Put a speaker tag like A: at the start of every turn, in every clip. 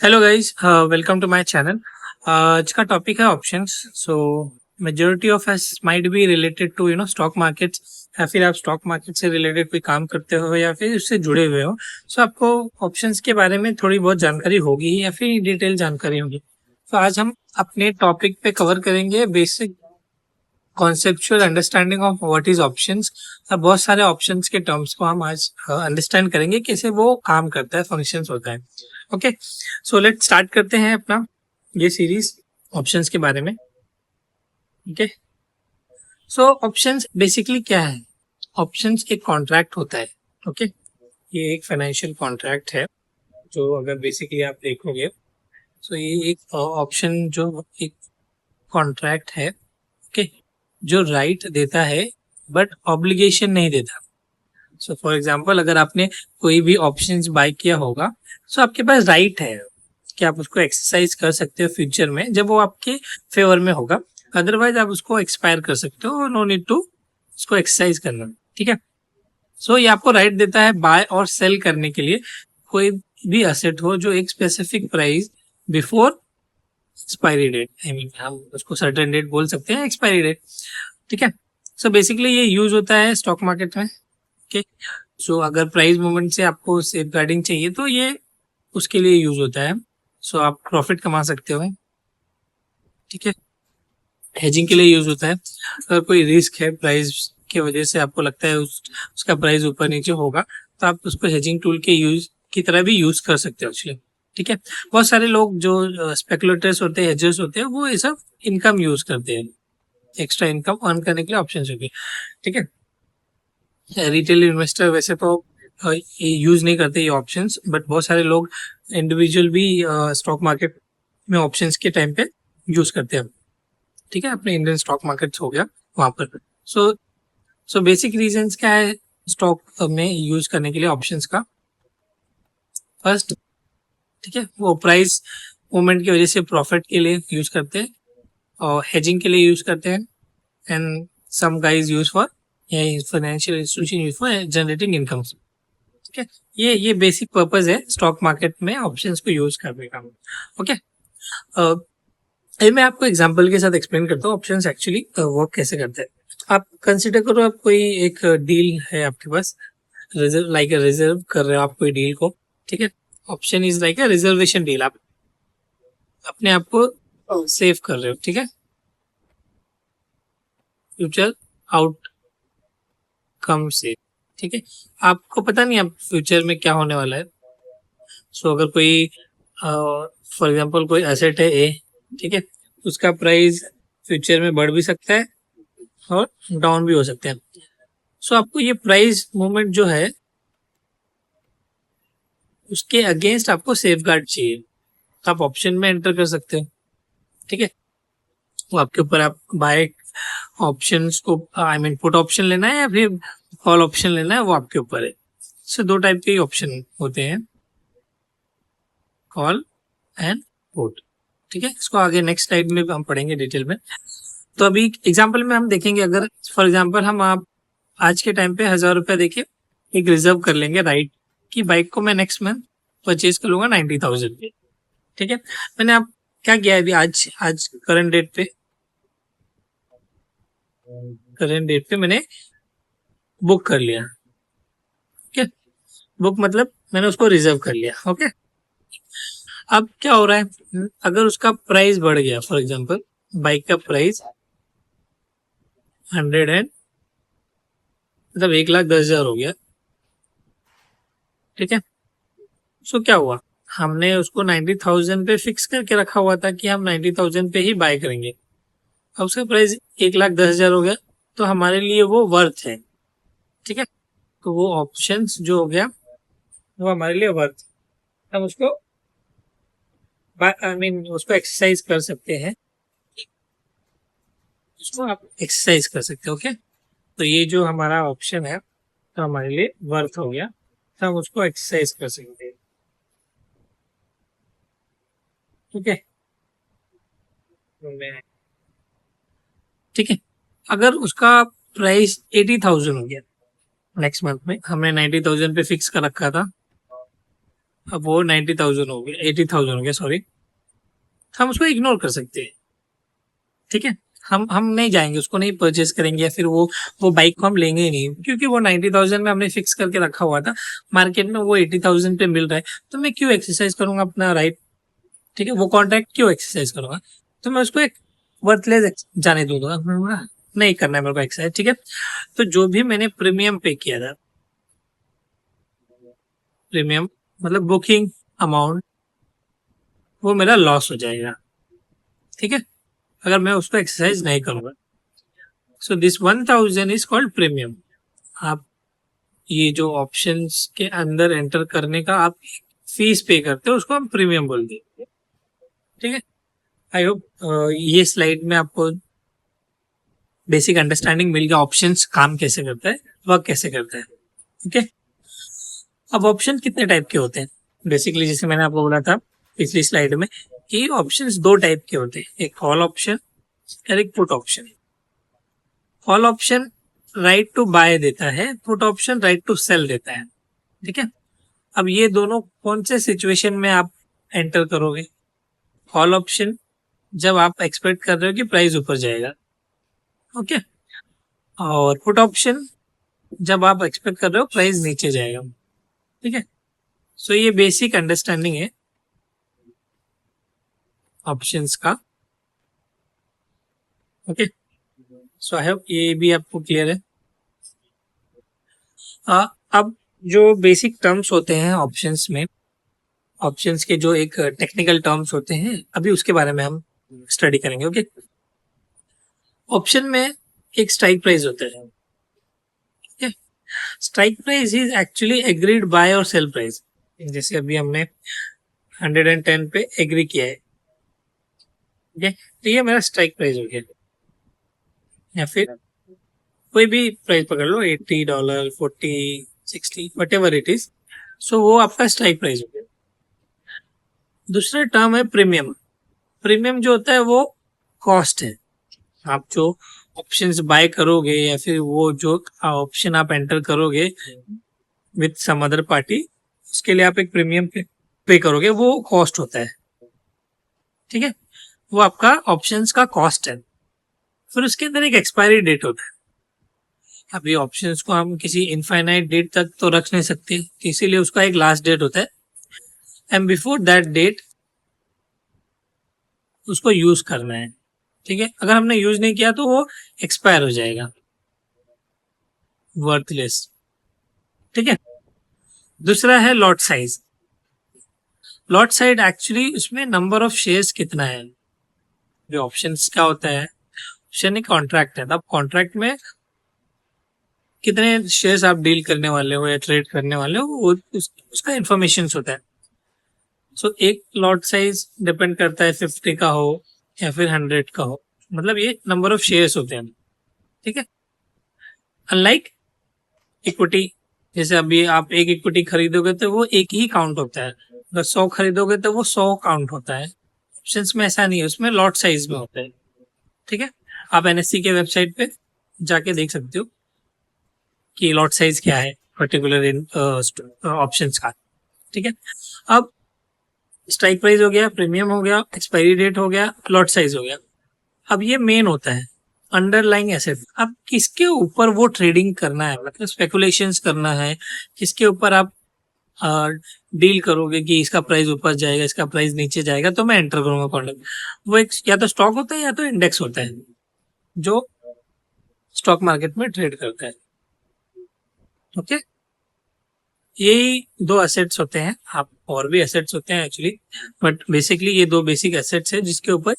A: Hello guys, welcome to my channel. आज का topic है options. So majority of us might be related to stock markets, या फिर आप स्टॉक मार्केट से रिलेटेड कोई काम करते हो या फिर उससे जुड़े हुए हो। सो आपको ऑप्शंस के बारे में थोड़ी बहुत जानकारी होगी या फिर डिटेल जानकारी होगी। तो आज हम अपने टॉपिक पे कवर करेंगे basic conceptual understanding of what is options. बहुत सारे ऑप्शंस के टर्म्स को हम आज अंडरस्टैंड करेंगे, कैसे वो काम करता है, फंक्शंस होता है। ओके, सो लेट स्टार्ट करते हैं अपना ये सीरीज ऑप्शंस के बारे में। ओके, सो ऑप्शंस बेसिकली क्या है? ऑप्शंस एक कॉन्ट्रैक्ट होता है। ओके, ये एक फाइनेंशियल कॉन्ट्रैक्ट है जो अगर बेसिकली आप देखोगे, सो ये एक ऑप्शन जो एक कॉन्ट्रैक्ट है। ओके, जो राइट देता है बट ऑब्लिगेशन नहीं देता। सो फॉर एग्जांपल, अगर आपने कोई भी ऑप्शंस बाय किया होगा, सो आपके पास राइट है कि आप उसको एक्सरसाइज कर सकते हो फ्यूचर में जब वो आपके फेवर में होगा। अदरवाइज आप उसको एक्सपायर कर सकते हो, नो नीड टू उसको एक्सरसाइज करना। ठीक है, सो ये आपको राइट देता है बाय और सेल करने के लिए कोई भी असेट हो जो एक specific price before expiry date, I mean हम उसको सर्टेन डेट बोल सकते हैं, एक्सपायरी डेट। ठीक है, सो बेसिकली ये यूज होता है स्टॉक मार्केट में। ओके, सो अगर प्राइस मूवमेंट से आपको सेफ गार्डिंग चाहिए तो ये उसके लिए यूज होता है। सो आप प्रॉफिट कमा सकते हो। ठीक है, हेजिंग के लिए यूज होता है। अगर कोई रिस्क है प्राइस की वजह से, आपको लगता है उसका प्राइस ऊपर नीचे होगा, तो आप उसको हेजिंग टूल के यूज की तरह भी यूज कर सकते हो एक्चुअली। ठीक है, बहुत सारे लोग जो स्पेकुलेटर्स होते हैं, हेजर्स होते हैं, वो ये सब इनकम यूज करते हैं, एक्स्ट्रा इनकम अर्न करने के लिए ऑप्शन होगी। ठीक है, रिटेल इन्वेस्टर वैसे तो यूज नहीं करते ये ऑप्शंस, बट बहुत सारे लोग इंडिविजुअल भी स्टॉक मार्केट में ऑप्शंस के टाइम पे यूज करते हैं। ठीक है, अपने इंडियन स्टॉक मार्केट्स हो गया वहां पर। सो सो बेसिक रीजंस क्या है स्टॉक में यूज करने के लिए ऑप्शंस का? फर्स्ट, ठीक है, वो प्राइस मूवमेंट की वजह से प्रॉफिट के लिए यूज करते हैं, और हेजिंग के लिए यूज करते हैं, and some guys use for financial institution use for generating income. ठीक है, ये बेसिक पर्पस है स्टॉक मार्केट में ऑप्शंस को यूज करने का। ओके, ये मैं आपको एग्जांपल के साथ एक्सप्लेन करता हूँ ऑप्शंस एक्चुअली वर्क कैसे करते हैं। आप कंसिडर करो, आप कोई एक डील है आपके पास, रिजर्व लाइक रिजर्व कर रहे हो आप कोई डील को। ठीक है, option is like a reservation deal, आप अपने आप को सेव कर रहे हो। ठीक है, फ्यूचर आउटकम से। ठीक है, आपको पता नहीं आप फ्यूचर में क्या होने वाला है। सो अगर कोई फॉर एग्जांपल कोई एसेट है ए, ठीक है, उसका प्राइस फ्यूचर में बढ़ भी सकता है और डाउन भी हो सकता है। सो आपको ये प्राइस मूवमेंट जो है उसके अगेंस्ट आपको सेफ गार्ड चाहिए, तो आप ऑप्शन में एंटर कर सकते हो। ठीक है, वो आपके ऊपर, आप बाय ऑप्शंस को, आई मीन पुट ऑप्शन लेना है या फिर कॉल ऑप्शन लेना है, वो आपके ऊपर है। सो दो टाइप के ऑप्शन होते हैं, कॉल एंड पुट। ठीक है, इसको आगे नेक्स्ट स्लाइड में हम पढ़ेंगे डिटेल में। तो अभी एग्जांपल में हम देखेंगे, अगर फॉर एग्जांपल हम आप आज के टाइम पे 1000 रुपये देके एक रिजर्व कर लेंगे राइट कि बाइक को मैं नेक्स्ट मंथ परचेज कर लूंगा 90,000 पे। ठीक है, मैंने आप क्या किया है अभी, आज आज करंट डेट पे मैंने बुक कर लिया। ठीक है, बुक मतलब मैंने उसको रिजर्व कर लिया। ओके, अब क्या हो रहा है, अगर उसका प्राइस बढ़ गया, फॉर एग्जांपल बाइक का प्राइस 100 एंड मतलब 1,10,000 हो गया। ठीक है, सो क्या हुआ, हमने उसको 90,000 पे फिक्स करके रखा हुआ था कि हम 90,000 पे ही बाय करेंगे। अब उसका प्राइस 1,10,000 हो गया, तो हमारे लिए वो वर्थ है। ठीक है, तो वो ऑप्शंस जो हो गया वो हमारे लिए वर्थ, हम उसको आई मीन उसको एक्सरसाइज कर सकते हैं, उसको आप एक्सरसाइज कर सकते हो। ओके, तो ये जो हमारा ऑप्शन है तो हमारे लिए वर्थ हो गया, तो हम उसको एक्सरसाइज कर सकते हैं। ठीक है, ठीक है, अगर उसका प्राइस 80,000 हो गया, नेक्स्ट मंथ में हमने 90,000 पे फिक्स कर रखा था, अब वो 90,000 हो गया, 80,000 हो गया, सॉरी, हम उसको इग्नोर कर सकते हैं। ठीक है, हम नहीं जाएंगे, उसको नहीं परचेज करेंगे, या फिर वो बाइक को हम लेंगे ही नहीं, क्योंकि वो 90,000 में हमने फिक्स करके रखा हुआ था, मार्केट में वो 80,000 पे मिल रहा है, तो मैं क्यों एक्सरसाइज करूंगा अपना राइट। ठीक है, वो कॉन्ट्रैक्ट क्यों एक्सरसाइज करूंगा, तो मैं उसको एक वर्थलेस जाने दूंगा, नहीं करना है मेरे को एक्सरसाइज। ठीक है, तो जो भी मैंने प्रीमियम पे किया था, प्रीमियम मतलब बुकिंग अमाउंट, वो मेरा लॉस हो जाएगा। ठीक है, अगर मैं उसको एक्सरसाइज नहीं करूंगा। So this 1,000 is called premium. आप ये जो ऑप्शंस के अंदर एंटर करने का आप फीस पे करते हो, उसको हम प्रीमियम बोलते हैं। ठीक है, आई होप ये स्लाइड में आपको बेसिक अंडरस्टैंडिंग मिल गया, ऑप्शंस काम कैसे करता है, वर्क कैसे करता है। ठीक है, अब ऑप्शन कितने टाइप के होते हैं, बेसिकली जैसे मैंने आपको बोला था पिछली स्लाइड में कि ऑप्शंस दो टाइप के होते हैं, एक कॉल ऑप्शन और एक put option. Call option right to buy देता है, put option right to sell देता है। ठीक है, अब ये दोनों कौन से सिचुएशन में आप एंटर करोगे। कॉल ऑप्शन जब आप एक्सपेक्ट कर रहे हो कि प्राइस ऊपर जाएगा, ओके, और पुट ऑप्शन जब आप एक्सपेक्ट कर रहे हो प्राइस नीचे जाएगा। ठीक है, सो ये बेसिक अंडरस्टैंडिंग है ऑप्शंस का। ओके, सो आई होप ये भी आपको क्लियर है। अब जो बेसिक टर्म्स होते हैं ऑप्शंस में, ऑप्शंस के जो एक टेक्निकल टर्म्स होते हैं, अभी उसके बारे में हम स्टडी करेंगे। ओके, ऑप्शन में एक स्ट्राइक प्राइस होता है। Strike price is actually agreed by और सेल प्राइस। जैसे अभी हमने 110 पे एग्री किया है, ठीक है, तो ये मेरा स्ट्राइक प्राइस हो गया। या फिर कोई भी प्राइस पकड़ लो, $80, 40, 60, वट एवर इट इज, सो वो आपका स्ट्राइक प्राइस हो गया। दूसरा टर्म है प्रीमियम। प्रीमियम जो होता है वो कॉस्ट है। आप जो ऑप्शंस बाय करोगे या फिर वो जो ऑप्शन आप एंटर करोगे विथ सम अदर पार्टी, उसके लिए आप एक प्रीमियम पे करोगे, वो कॉस्ट होता है। ठीक है, वो आपका ऑप्शंस का कॉस्ट है। फिर उसके अंदर एक एक्सपायरी डेट होता है। अभी ऑप्शंस को हम किसी इनफाइनाइट डेट तक तो रख नहीं सकते, इसीलिए उसका एक लास्ट डेट होता है, एंड बिफोर दैट डेट उसको यूज करना है। ठीक है, अगर हमने यूज नहीं किया तो वो एक्सपायर हो जाएगा, वर्थलेस। ठीक है, दूसरा है lot size. Lot size actually उसमें नंबर ऑफ शेयर्स कितना है। जो ऑप्शंस क्या होता है, ऑप्शन एक कॉन्ट्रैक्ट है, तब कॉन्ट्रैक्ट में कितने शेयर्स आप डील करने वाले हो या ट्रेड करने वाले हो, वो उसका इंफॉर्मेशन होता है। सो एक लॉट साइज डिपेंड करता है 50 का हो या फिर 100 का हो, मतलब ये नंबर ऑफ शेयर्स होते हैं। ठीक है, अनलाइक इक्विटी, जैसे अभी आप एक इक्विटी खरीदोगे तो वो एक ही काउंट होता है, अगर 100 खरीदोगे तो वो 100 काउंट होता है। ऑप्शंस में ऐसा नहीं है, उसमें लॉट साइज में होता है। ठीक है, आप एनएससी के वेबसाइट पे जाके देख सकते हो कि लॉट साइज क्या है पर्टिकुलर इन ऑप्शंस का। ठीक है, अब स्ट्राइक प्राइस हो गया, प्रीमियम हो गया, एक्सपायरी डेट हो गया, लॉट साइज हो गया। अब ये मेन होता है अंडरलाइंग एसेट। अब किसके ऊपर वो ट्रेडिंग करना है, मतलब स्पेकुलेशंस करना है, किसके ऊपर आप डील करोगे कि इसका प्राइस ऊपर जाएगा, इसका प्राइस नीचे जाएगा, तो मैं एंटर करूंगा कॉन्ट्रैक्ट। वो एक या तो स्टॉक होता है या तो इंडेक्स होता है जो स्टॉक मार्केट में ट्रेड करता है। ओके, यही दो एसेट्स होते हैं, आप और भी एसेट्स होते हैं एक्चुअली, बट बेसिकली ये दो बेसिक एसेट्स है जिसके ऊपर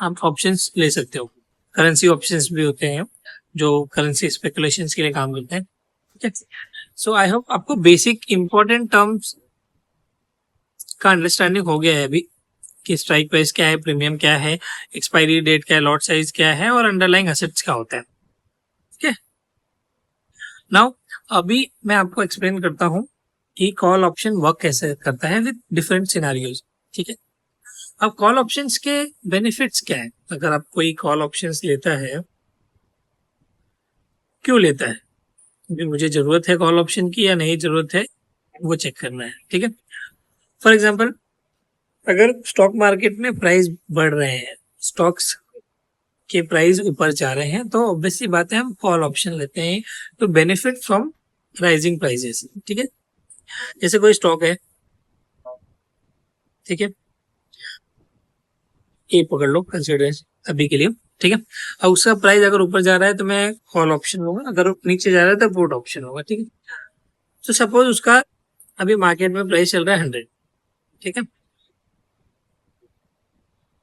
A: आप ऑप्शंस ले सकते हो। करेंसी ऑप्शंस भी होते हैं जो करेंसी स्पेकुलेशन के लिए काम करते हैं। ठीक है, सो आई होप आपको बेसिक इंपॉर्टेंट टर्म्स का अंडरस्टैंडिंग हो गया है अभी, कि स्ट्राइक प्राइस क्या है, प्रीमियम क्या है, एक्सपायरी डेट क्या है, लॉट साइज क्या है, और अंडरलाइंग एसेट्स क्या होता है। ठीक है, नाउ अभी मैं आपको एक्सप्लेन करता हूँ कि कॉल ऑप्शन वर्क कैसे करता है विद डिफरेंट सिनेरियोज। ठीक है, अब कॉल ऑप्शंस के बेनिफिट्स क्या है, अगर आप कोई कॉल ऑप्शंस लेता है, क्यों लेता है, क्योंकि मुझे जरूरत है कॉल ऑप्शन की या नहीं जरूरत है, वो चेक करना है। ठीक है, फॉर एग्जाम्पल, अगर स्टॉक मार्केट में प्राइस बढ़ रहे हैं, स्टॉक्स के प्राइस ऊपर जा रहे हैं, तो ऑब्वियसली बात है हम कॉल ऑप्शन लेते हैं to benefit from rising prices. ठीक है, जैसे कोई स्टॉक है, ठीक है, ये पकड़ लो कंसिडर अभी के लिए। ठीक है, अब उसका प्राइस अगर ऊपर जा रहा है तो मैं कॉल ऑप्शन लूंगा, अगर नीचे जा रहा है तो पुट ऑप्शन होगा। ठीक है, तो सपोज उसका अभी मार्केट में प्राइस चल रहा है 100। ठीक है,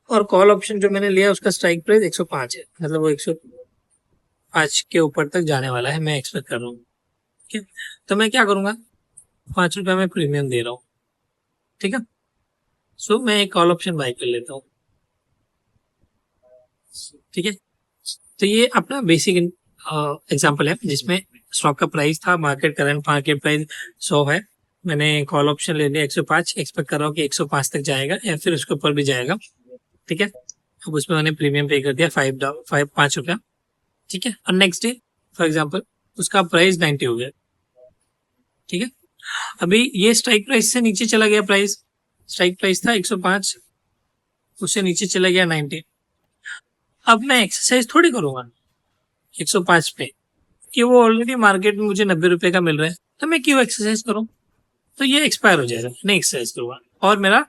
A: और कॉल ऑप्शन जो मैंने लिया उसका स्ट्राइक प्राइस 105 है, मतलब वो 105 के ऊपर तक जाने वाला है, मैं एक्सपेक्ट कर रहा हूँ। ठीक है, तो मैं क्या करूंगा, 5 रुपया में प्रीमियम दे रहा हूँ। ठीक है, सो मैं एक कॉल ऑप्शन बाय कर लेता हूँ। ठीक है, तो ये अपना बेसिक एग्जांपल है जिसमें स्टॉक का प्राइस था, करंट मार्केट प्राइस 100 है, मैंने कॉल ऑप्शन ले लिया 105, एक्सपेक्ट कर रहा हूँ कि 105 तक जाएगा या फिर उसके ऊपर भी जाएगा। ठीक है, अब उसमें मैंने प्रीमियम पे कर दिया 5 रुपया। ठीक है, और नेक्स्ट डे फॉर एग्जाम्पल उसका प्राइस 90 हो गया। ठीक है, अभी ये स्ट्राइक प्राइस से नीचे चला गया, प्राइस स्ट्राइक प्राइस था 105, उससे नीचे चला गया 90। अब मैं एक्सरसाइज थोड़ी करूंगा 105 पे, कि वो ऑलरेडी मार्केट में मुझे 90 रुपए का मिल रहा है, तो मैं क्यों एक्सरसाइज करूं, तो ये एक्सपायर हो जाएगा, नहीं एक्सरसाइज करूंगा, और मेरा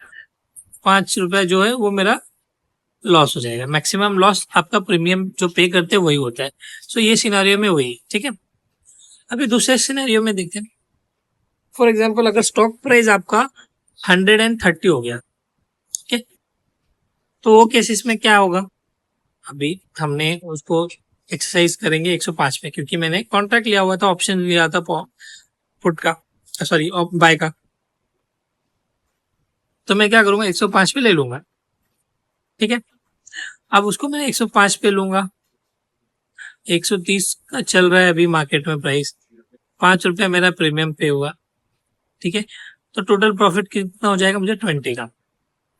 A: 5 रुपया जो है वो मेरा लॉस हो जाएगा। मैक्सिमम लॉस आपका प्रीमियम जो पे करते हैं वही होता है। सो ये सिनारियो में वही। ठीक है, अभी दूसरे सिनेरियो में देखते हैं। फॉर एग्जाम्पल, अगर स्टॉक प्राइस आपका 130 हो गया, ठीक है, तो वो केसेस में क्या होगा, अभी हमने उसको एक्सरसाइज करेंगे 105 पे, क्योंकि मैंने कॉन्ट्रैक्ट लिया हुआ था, ऑप्शन लिया था पुट का, सॉरी बाय का, तो मैं क्या करूंगा 105 पे ले लूंगा। ठीक है, अब उसको मैं 105 पे लूंगा, 130 का चल रहा है अभी मार्केट में प्राइस, 5 रुपया मेरा प्रीमियम पे हुआ। ठीक है, तो टोटल प्रॉफिट कितना हो जाएगा मुझे 20 का।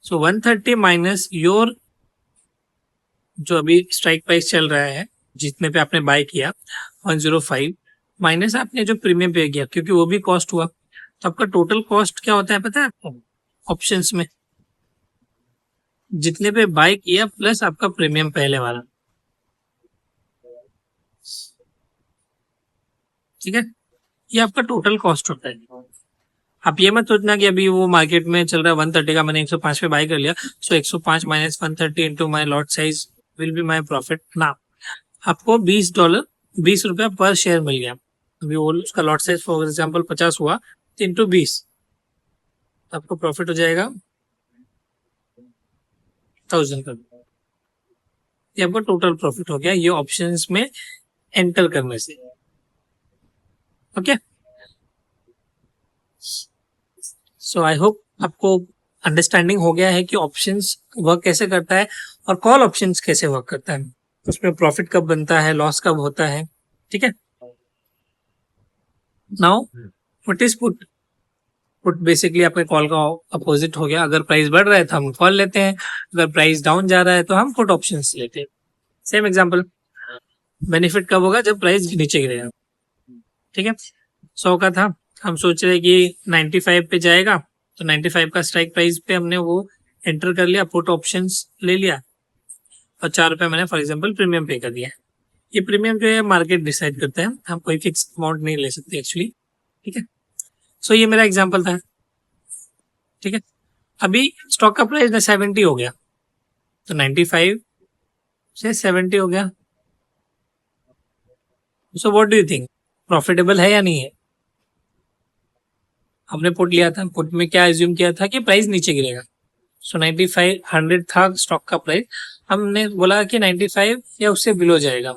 A: सो 130 माइनस योर जो अभी स्ट्राइक प्राइस चल रहा है जितने पे आपने बाय किया 105, माइनस आपने जो प्रीमियम पे किया, क्योंकि वो भी कॉस्ट हुआ, तो आपका टोटल कॉस्ट क्या होता है पता है आपको, ऑप्शंस में जितने पे बाय किया प्लस आपका प्रीमियम पहले वाला। ठीक है, ये आपका टोटल कॉस्ट होता है। आप ये मत सोचना कि अभी वो मार्केट में चल रहा है 130 का, मैंने 105 पे बाय कर लिया, सो 105 minus 130 into my lot size will be my profit ना। आपको $20, 20 रुपया पर शेयर मिल गया। अभी वो उसका लॉट साइज फॉर एग्जाम्पल 50 हुआ, तो इंटू 20 आपको प्रॉफिट हो जाएगा 1000 का। ये आपका टोटल प्रॉफिट हो गया ये ऑप्शंस में एंटर करने से। ओके, सो आई होप आपको अंडरस्टैंडिंग हो गया है कि ऑप्शंस वर्क कैसे करता है और कॉल ऑप्शंस कैसे वर्क करता है, उसमें प्रॉफिट कब बनता है, लॉस कब होता है। ठीक है, now what is put, put basically आपके कॉल का अपोजिट हो गया। अगर प्राइस बढ़ रहा है तो हम कॉल लेते हैं, अगर प्राइस डाउन जा रहा है तो हम पुट ऑप्शंस लेते हैं। सेम एग्जांपल, बेनिफिट कब होगा, जब प्राइस नीचे गिरेगा। ठीक है, 100 का था, हम सोच रहे कि 95 पे जाएगा, तो 95 का स्ट्राइक प्राइस पे हमने वो एंटर कर लिया, पुट ऑप्शंस ले लिया, और 4 रुपये मैंने फॉर एग्जाम्पल प्रीमियम पे कर दिया। ये प्रीमियम जो है मार्केट डिसाइड करता है, हम कोई फिक्स अमाउंट नहीं ले सकते एक्चुअली। ठीक है, सो ये मेरा एग्जाम्पल था। ठीक है, अभी स्टॉक का प्राइस ना 70 हो गया, तो 95 से 70 हो गया, so what do you think, profitable है या नहीं है। हमने पुट लिया था, पुट में क्या एज्यूम किया था कि प्राइस नीचे गिरेगा, सो 95 100 था स्टॉक का प्राइस, हमने बोला कि 95 या उससे बिलो जाएगा,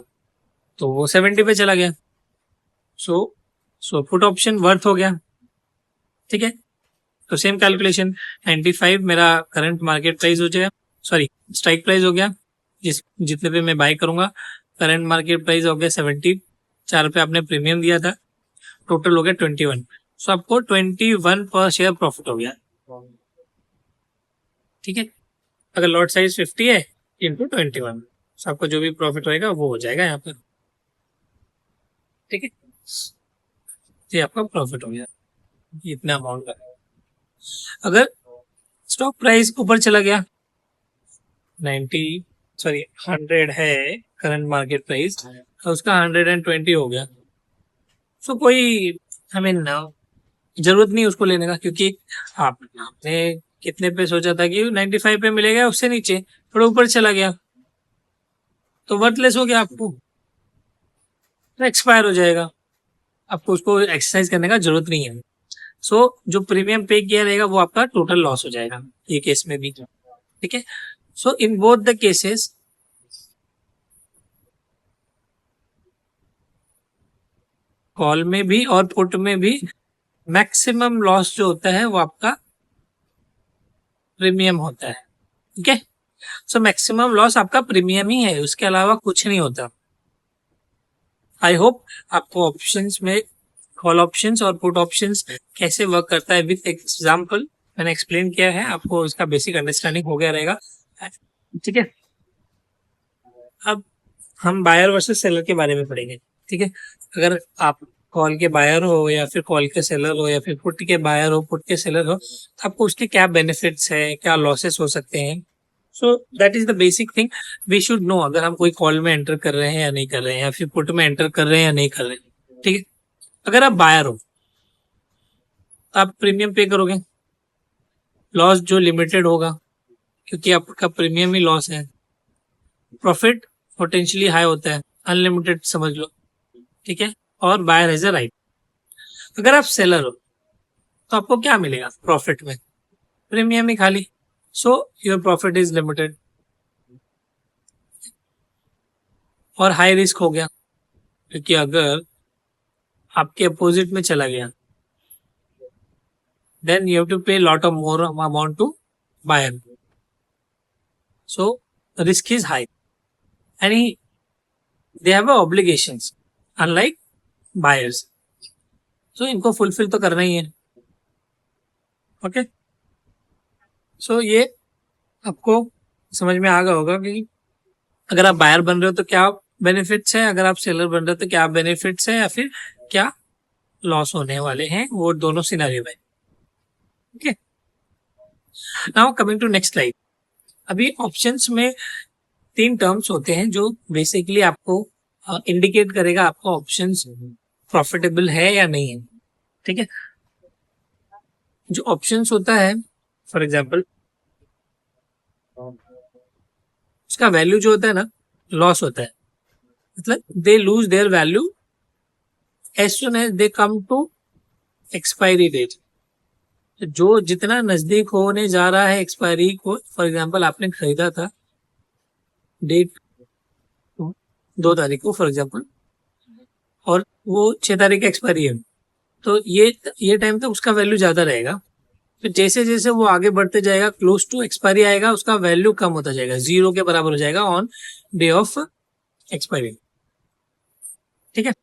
A: तो वो 70 पे चला गया, सो सो पुट ऑप्शन वर्थ हो गया। ठीक है, तो सेम कैलकुलेशन, 95 मेरा करंट मार्केट प्राइस हो जाएगा, सॉरी स्ट्राइक प्राइस हो गया, जितने पे मैं बाय करूंगा, करंट मार्केट प्राइस हो गया 70, 4 रुपये आपने प्रीमियम दिया था, टोटल हो गया 21, सो आपको 21 पर शेयर प्रॉफिट हो गया। ठीक है, अगर लॉट साइज 50 है इंटू 21, सो आपको जो भी प्रॉफिट होएगा वो हो जाएगा यहाँ पर। ठीक है, ये आपका प्रॉफिट हो गया इतना अमाउंट का। अगर स्टॉक प्राइस ऊपर चला गया 100 है करंट मार्केट प्राइस, तो उसका 120 हो गया। सो कोई हमें ना जरूरत नहीं उसको लेने का, क्योंकि आपने कितने पे सोचा था कि 95 पे मिलेगा, उससे नीचे थोड़ा ऊपर चला गया तो वर्थलेस हो गया आपको, तो एक्सपायर हो जाएगा, आपको उसको एक्सरसाइज करने का जरूरत नहीं है। सो जो प्रीमियम पे किया रहेगा वो आपका टोटल लॉस हो जाएगा ये केस में भी, ठीक है। So in both the cases call में भी और पुट में भी मैक्सिमम लॉस जो होता है वो आपका प्रीमियम होता है, ठीक है। सो मैक्सिमम लॉस आपका प्रीमियम ही है, उसके अलावा कुछ नहीं होता। आई होप आपको ऑप्शंस में कॉल ऑप्शंस और पुट ऑप्शंस कैसे वर्क करता है विथ एग्जांपल मैंने एक्सप्लेन किया है, आपको इसका बेसिक अंडरस्टैंडिंग हो गया रहेगा, ठीक है। अब हम बायर वर्सेस सेलर के बारे में पढ़ेंगे, ठीक है। अगर आप कॉल के बायर हो या फिर कॉल के सेलर हो या फिर पुट के बायर हो पुट के सेलर हो, तो आपको उसके क्या बेनिफिट्स है, क्या लॉसेस हो सकते हैं। So that is the basic thing we should know, अगर हम कोई कॉल में एंटर कर रहे हैं या नहीं कर रहे हैं, या फिर पुट में एंटर कर रहे हैं या नहीं कर रहे हैं, ठीक है। अगर आप बायर हो तो आप प्रीमियम पे करोगे, लॉस जो लिमिटेड होगा क्योंकि आपका प्रीमियम ही लॉस है। प्रॉफिट पोटेंशियली हाई होता है, अनलिमिटेड समझ लो, ठीक है। और बायर हैज अ राइट। अगर आप सेलर हो तो आपको क्या मिलेगा प्रॉफिट में, प्रीमियम ही खाली। So your profit is limited और हाई रिस्क हो गया, क्योंकि अगर आपके अपोजिट में चला गया then you have to pay lot of more amount to buyer, so risk is high and they have obligations unlike buyers, so इनको फुलफिल तो करना ही है, ओके। सो ये आपको समझ में आ गया होगा कि अगर आप बायर बन रहे हो तो क्या बेनिफिट्स है, अगर आप सेलर बन रहे हो तो क्या बेनिफिट्स है, या फिर क्या लॉस होने वाले हैं वो दोनों सिनारियो में, okay. Now coming to next slide. अभी ऑप्शंस में 3 टर्म्स होते हैं जो बेसिकली आपको इंडिकेट करेगा आपका ऑप्शंस प्रॉफिटेबल है या नहीं है, ठीक है। जो ऑप्शंस होता है फॉर एग्जांपल उसका वैल्यू जो होता है ना लॉस होता है, मतलब they lose their value as soon as they come to expiry date. जो जितना नजदीक होने जा रहा है एक्सपायरी को, फॉर एग्जांपल आपने खरीदा था डेट 2 तारीख को फॉर एग्जांपल, और वो 6 तारीख एक्सपायरी है, तो ये टाइम तक उसका वैल्यू ज्यादा रहेगा। फिर जैसे जैसे वो आगे बढ़ते जाएगा क्लोज टू एक्सपायरी आएगा, उसका वैल्यू कम होता जाएगा, 0 के बराबर हो जाएगा ऑन डे ऑफ एक्सपायरी, ठीक है।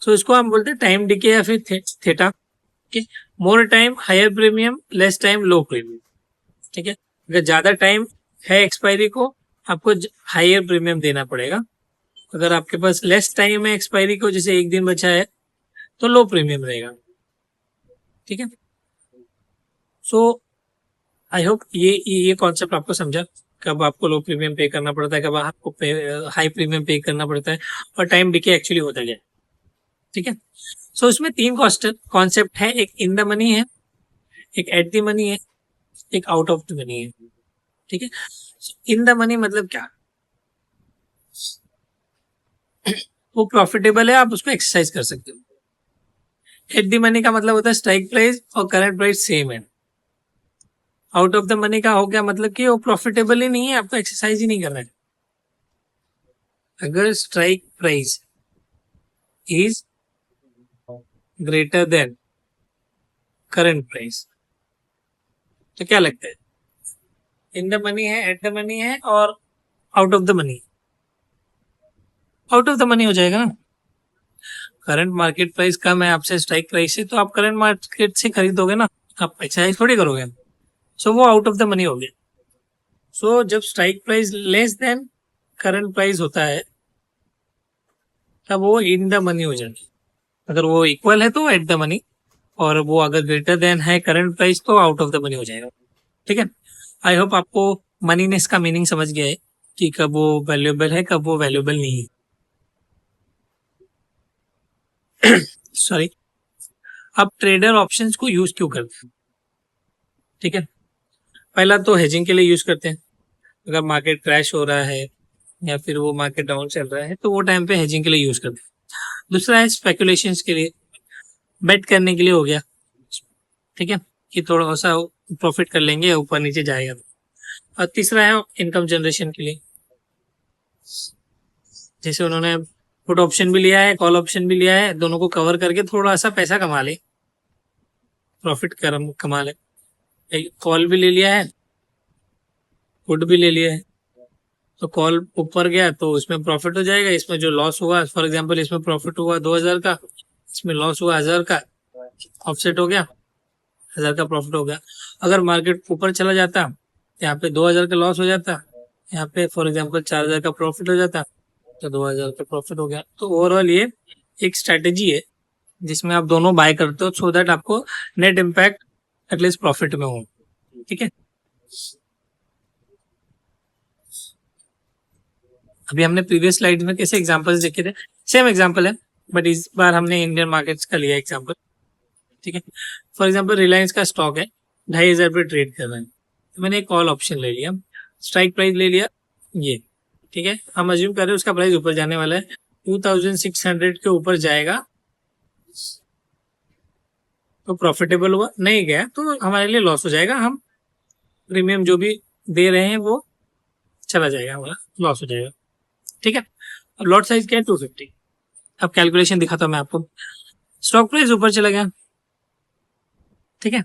A: सो इसको हम बोलते हैं टाइम डिके या फिर थीटा, ठीक है। More time higher premium, less time low premium, ठीक है। अगर ज्यादा टाइम है एक्सपायरी को आपको हायर प्रीमियम देना पड़ेगा, अगर आपके पास लेस टाइम है एक्सपायरी को, जैसे 1 दिन बचा है, तो लो प्रीमियम रहेगा, ठीक है। सो आई होप ये कॉन्सेप्ट आपको समझा, कब आपको लो प्रीमियम पे करना पड़ता है, कब आपको हाई प्रीमियम पे करना पड़ता है, और टाइम डिके एक्चुअली होता क्या है, ठीक है। सो इसमें 3 कॉन्सेप्ट है, एक इन द मनी है, एक एट द मनी है, एक आउट ऑफ द मनी है, ठीक है। इन द मनी मतलब क्या, वो प्रॉफिटेबल है, आप उसको एक्सरसाइज कर सकते हो। एट द मनी का मतलब होता है स्ट्राइक प्राइस और करंट प्राइस सेम है। आउट ऑफ द मनी का हो गया मतलब कि वो प्रॉफिटेबल ही नहीं है, आपको एक्सरसाइज ही नहीं करना है। अगर strike price is greater than current price तो क्या लगता है, इन द मनी है, एट द मनी है, और out of the money, out of the money हो जाएगा ना। करंट मार्केट प्राइस कम है आपसे स्ट्राइक प्राइस से, तो आप करंट मार्केट से खरीदोगे ना, आप एक्सरसाइज थोड़ी करोगे। सो वो आउट ऑफ द मनी हो गया। सो जब strike price less than current price होता है तब वो इन द मनी हो जाती है, अगर वो इक्वल है तो एट द मनी, और वो अगर ग्रेटर देन है करंट प्राइस तो आउट ऑफ द मनी हो जाएगा, ठीक है। आई होप आपको मनीनेस का मीनिंग समझ गया है कि कब वो वैल्यूएबल है, कब वो वैल्यूएबल नहीं है। सॉरी। अब ट्रेडर ऑप्शंस को यूज क्यों करते हैं? ठीक है। पहला तो हेजिंग के लिए यूज करते हैं। अगर मार्केट क्रैश हो रहा है या फिर वो मार्केट डाउन चल रहा है तो वो टाइम पे हेजिंग के लिए यूज करते हैं। दूसरा है स्पेकुलेशंस के लिए, बेट करने के लिए हो गया। ठीक है, कि थोड़ा सा प्रॉफिट कर लेंगे, ऊपर नीचे जाएगा। और तीसरा है इनकम जनरेशन के लिए, जैसे उन्होंने पुट ऑप्शन भी लिया है, कॉल ऑप्शन भी लिया है, दोनों को कवर करके थोड़ा सा पैसा कमा ले, प्रॉफिट कमा ले। कॉल भी ले लिया है, पुट भी ले लिया है। तो कॉल ऊपर गया तो इसमें प्रॉफिट हो जाएगा, इसमें जो लॉस हुआ, फॉर एग्जांपल इसमें प्रॉफिट हुआ 2000 का, इसमें लॉस हुआ 1000 का, ऑफसेट हो गया, 1000 का प्रॉफिट हो गया। अगर मार्केट ऊपर चला जाता, यहाँ पे 2000 का लॉस हो जाता, यहाँ पे फॉर एग्जांपल 4000 का प्रॉफिट हो जाता, तो 2000 का प्रॉफिट हो गया। तो ओवरऑल ये एक स्ट्रैटेजी है जिसमें आप दोनों बाय करते हो, सो दैट आपको नेट इम्पैक्ट एटलीस्ट प्रॉफिट में हो। ठीक है। अभी हमने प्रीवियस स्लाइड में कैसे एग्जांपल्स देखे थे, सेम एग्जांपल है, बट इस बार हमने इंडियन मार्केट्स का लिया एग्जांपल। ठीक है। फॉर एग्जांपल रिलायंस का स्टॉक है, 2500 पे ट्रेड कर रहे हैं, तो मैंने एक कॉल ऑप्शन ले लिया, स्ट्राइक प्राइस ले लिया ये। ठीक है, हम अज्यूम कर रहे हैं उसका प्राइस ऊपर जाने वाला है, 2600 के ऊपर जाएगा तो प्रॉफिटेबल हुआ, नहीं गया तो हमारे लिए लॉस हो जाएगा, हम प्रीमियम जो भी दे रहे हैं वो चला जाएगा, हमारा लॉस हो जाएगा। ठीक है। अब लॉट साइज क्या है, 250। अब कैलकुलेशन दिखाता हूँ मैं आपको। स्टॉक प्राइस ऊपर चला गया, ठीक है,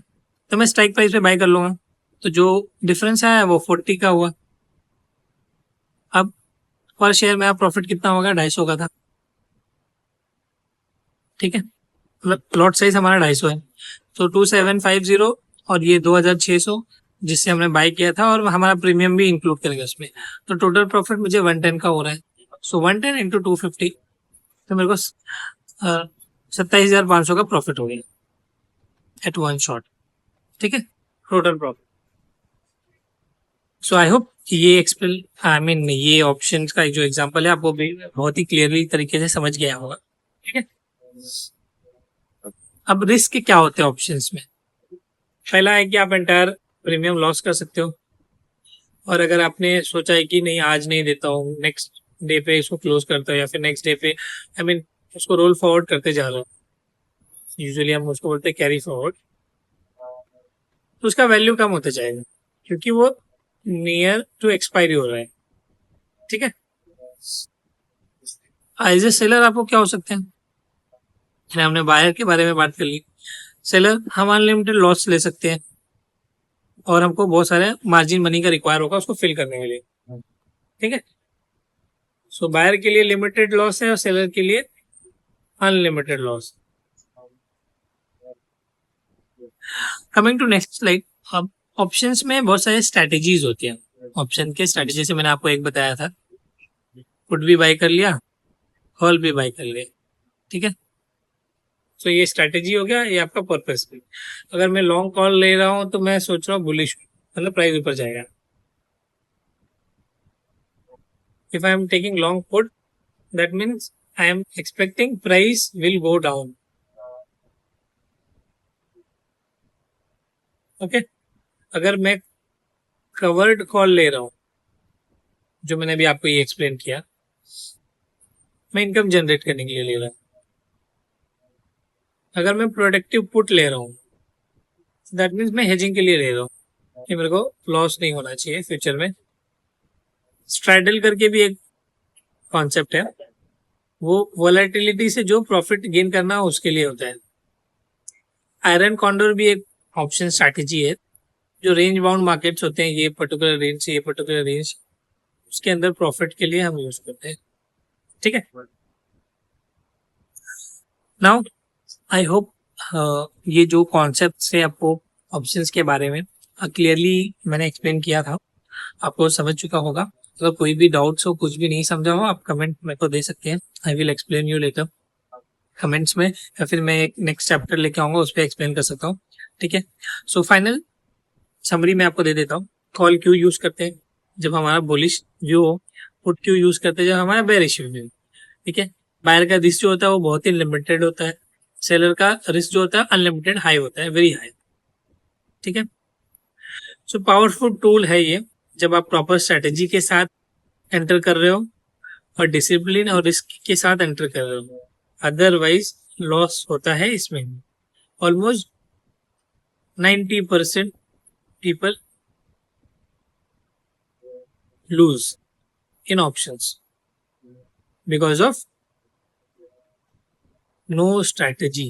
A: तो मैं स्ट्राइक प्राइस पे बाय कर लूंगा, तो जो डिफरेंस आया वो 40 का हुआ। अब पर शेयर में आप प्रॉफिट कितना होगा, 250 का था। ठीक है, मतलब लॉट साइज हमारा 250 है, तो 2750 और ये 2600 जिससे हमने बाय किया था, और हमारा प्रीमियम भी इंक्लूड करेंगे उसमें, तो टोटल प्रॉफिट मुझे 110 का हो रहा है। सो 110 इंटू 250, तो मेरे को 27,500 का प्रॉफिट हो गया एट वन शॉट। ठीक है, total profit. So I hope ये एक्सप्लेन आई मीन ये ऑप्शंस का जो एग्जांपल है आपको भी बहुत ही क्लियरली तरीके से समझ गया होगा। ठीक है। अब रिस्क क्या होते हैं ऑप्शंस में? पहला है कि आप एंटायर प्रीमियम लॉस कर सकते हो, और अगर आपने सोचा है कि नहीं आज नहीं देता हूँ, नेक्स्ट डे पे इसको क्लोज करता हूँ, या फिर नेक्स्ट डे पे आई मीन उसको रोल फॉरवर्ड करते जा रहा हूँ, यूजुअली हम उसको बोलते हैं कैरी फॉरवर्ड, तो उसका वैल्यू कम होता जाएगा क्योंकि वो नियर टू एक्सपायरी हो रहा है। ठीक है। एज ए सेलर आपको क्या हो सकते हैं, हमने बायर के बारे में बात कर ली। सेलर हम अनलिमिटेड लॉस ले सकते हैं, और हमको बहुत सारे मार्जिन मनी का रिक्वायर होगा उसको फिल करने के लिए। ठीक है। सो बायर के लिए लिमिटेड लॉस है और सेलर के लिए unlimited loss. Coming to next slide. अब ऑप्शंस में बहुत सारे स्ट्रैटेजीज होती हैं। ऑप्शन के स्ट्रैटेजी से मैंने आपको एक बताया था, पुट भी बाय कर लिया, कॉल भी बाय कर लिया। ठीक है, तो ये स्ट्रैटेजी हो गया, ये आपका पर्पस भी। अगर मैं लॉन्ग कॉल ले रहा हूँ तो मैं सोच रहा हूँ बुलिश, मतलब प्राइस ऊपर जाएगा। If I am taking long put, that means I am expecting price will go down. Okay. अगर मैं कवर्ड कॉल ले रहा हूँ, जो मैंने अभी आपको ये एक्सप्लेन किया, मैं इनकम जनरेट करने के लिए ले रहा हूँ। अगर मैं प्रोडक्टिव पुट ले रहा हूँ, दैट मीन्स मैं हेजिंग के लिए ले रहा हूँ कि मेरे को लॉस नहीं होना चाहिए फ्यूचर में। स्ट्रैडल करके भी एक कॉन्सेप्ट है, वो वोलेटिलिटी से जो प्रॉफिट गेन करना हो उसके लिए होता है। आयरन कॉन्डोर भी एक ऑप्शन स्ट्रैटेजी है, जो रेंज बाउंड मार्केट्स होते हैं, ये पर्टिकुलर रेंज से ये पर्टिकुलर रेंज, उसके अंदर प्रॉफिट के लिए हम यूज करते हैं। ठीक है। नाउ आई होप ये जो कॉन्सेप्ट है आपको ऑप्शंस के बारे में क्लियरली मैंने एक्सप्लेन किया था, आपको समझ चुका होगा। अगर कोई भी डाउट्स हो, कुछ भी नहीं समझा हो, आप कमेंट मेरे को दे सकते हैं, I will explain you later comments में, या फिर मैं एक नेक्स्ट चैप्टर लेके आऊंगा उस पर एक्सप्लेन कर सकता हूँ। ठीक है। सो फाइनल समरी में आपको दे देता हूँ। कॉल क्यों यूज करते हैं जब हमारा बुलिश व्यू हो, पुट क्यों यूज करते हैं जब हमारा बेरिश व्यू हो। ठीक है, बायर का रिस्क जो होता है वो बहुत ही लिमिटेड होता है, सेलर का रिस्क जो होता है अनलिमिटेड हाई होता है, वेरी हाई। ठीक है, सो पावरफुल टूल है ये जब आप प्रॉपर स्ट्रेटेजी के साथ एंटर कर रहे हो और डिसिप्लिन और रिस्क के साथ एंटर कर रहे हो, अदरवाइज लॉस होता है इसमें। Almost 90% people lose in options because of no strategy।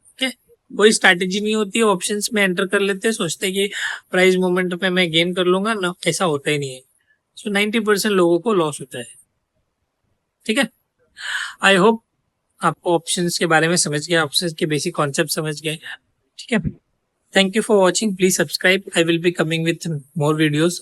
A: okay? कोई स्ट्रैटेजी नहीं होती है, ऑप्शंस में एंटर कर लेते हैं, सोचते हैं कि प्राइस मोमेंट पे मैं गेन कर लूंगा ना, ऐसा होता ही नहीं है। सो 90% लोगों को लॉस होता है। ठीक है, आई होप आपको ऑप्शंस के बारे में समझ गया, ऑप्शंस के बेसिक कॉन्सेप्ट समझ गए। ठीक है, thank you for watching, please subscribe, I will be coming with more videos.